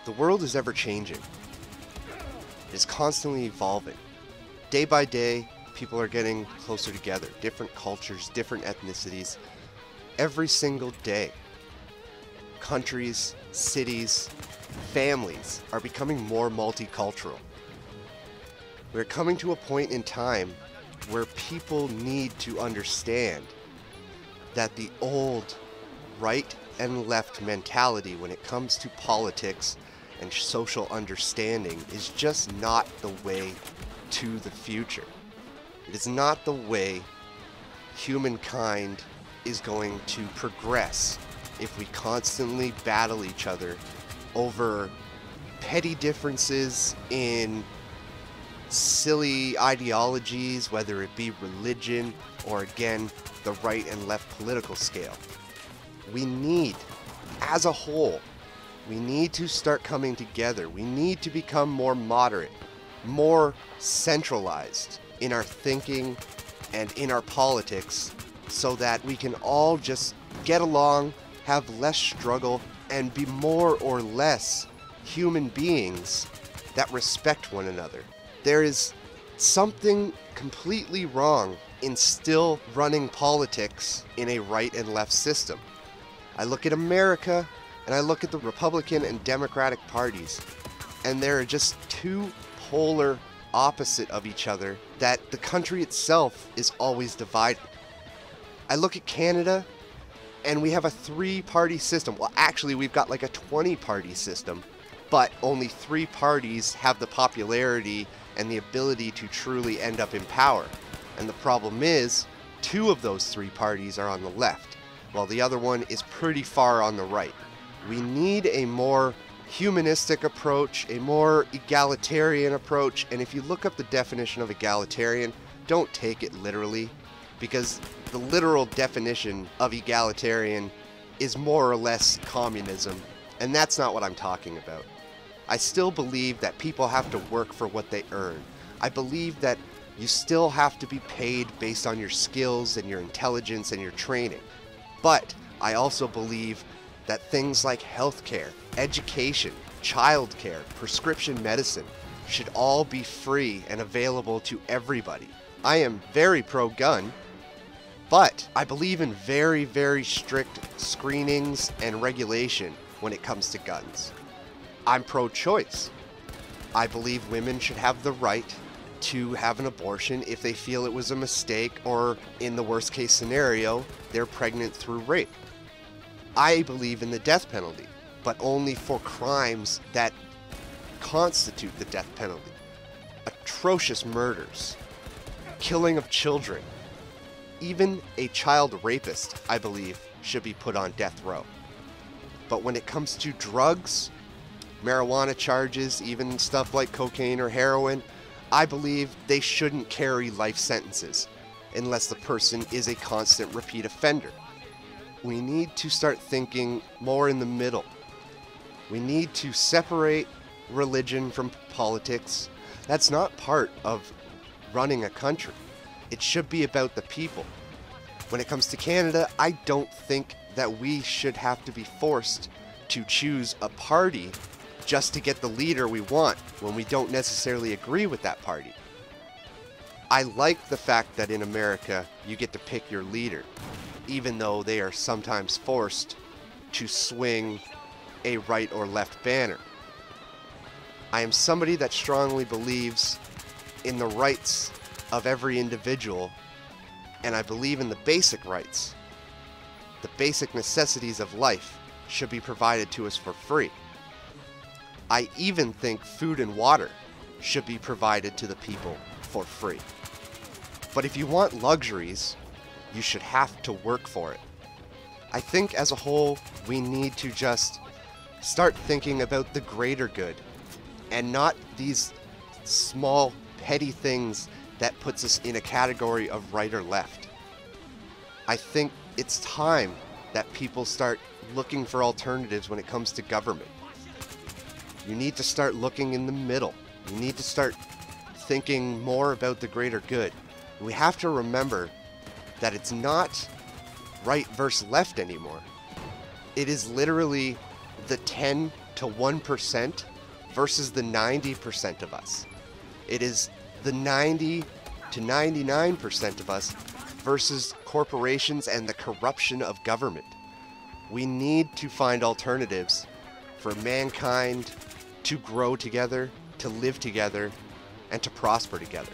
The world is ever changing. It is constantly evolving. Day by day, people are getting closer together. Different cultures, different ethnicities. Every single day. Countries, cities, families are becoming more multicultural. We're coming to a point in time where people need to understand that the old right and left mentality when it comes to politics and social understanding is just not the way to the future. It is not the way humankind is going to progress if we constantly battle each other over petty differences in silly ideologies, whether it be religion or, again, the right and left political scale. We need, as a whole, we need to start coming together. We need to become more moderate, more centralized in our thinking and in our politics so that we can all just get along, have less struggle, and be more or less human beings that respect one another. There is something completely wrong in still running politics in a right and left system. I look at America and I look at the Republican and Democratic parties, and they're just two polar opposite of each other that the country itself is always divided. I look at Canada and we have a 3-party system. Well, actually we've got like a 20-party system, but only 3 parties have the popularity and the ability to truly end up in power. And the problem is, 2 of those 3 parties are on the left, while the other one is pretty far on the right. We need a more humanistic approach, a more egalitarian approach, and if you look up the definition of egalitarian, don't take it literally, because the literal definition of egalitarian is more or less communism, and that's not what I'm talking about. I still believe that people have to work for what they earn. I believe that you still have to be paid based on your skills and your intelligence and your training. But I also believe that things like healthcare, education, childcare, prescription medicine should all be free and available to everybody. I am very pro-gun, but I believe in very, very strict screenings and regulation when it comes to guns. I'm pro-choice. I believe women should have the right to have an abortion if they feel it was a mistake, or in the worst case scenario, they're pregnant through rape. I believe in the death penalty, but only for crimes that constitute the death penalty. Atrocious murders, killing of children, even a child rapist, I believe, should be put on death row. But when it comes to drugs, marijuana charges, even stuff like cocaine or heroin, I believe they shouldn't carry life sentences unless the person is a constant repeat offender. We need to start thinking more in the middle. We need to separate religion from politics. That's not part of running a country. It should be about the people. When it comes to Canada, I don't think that we should have to be forced to choose a party just to get the leader we want when we don't necessarily agree with that party. I like the fact that in America you get to pick your leader, even though they are sometimes forced to swing a right or left banner. I am somebody that strongly believes in the rights of every individual, and I believe in the basic rights. The basic necessities of life should be provided to us for free. I even think food and water should be provided to the people for free. But if you want luxuries, you should have to work for it. I think as a whole, we need to just start thinking about the greater good and not these small, petty things that puts us in a category of right or left. I think it's time that people start looking for alternatives when it comes to government. You need to start looking in the middle. You need to start thinking more about the greater good. We have to remember that it's not right versus left anymore. It is literally the 10 to 1% versus the 90% of us. It is the 90 to 99% of us versus corporations and the corruption of government. We need to find alternatives for mankind to grow together, to live together, and to prosper together.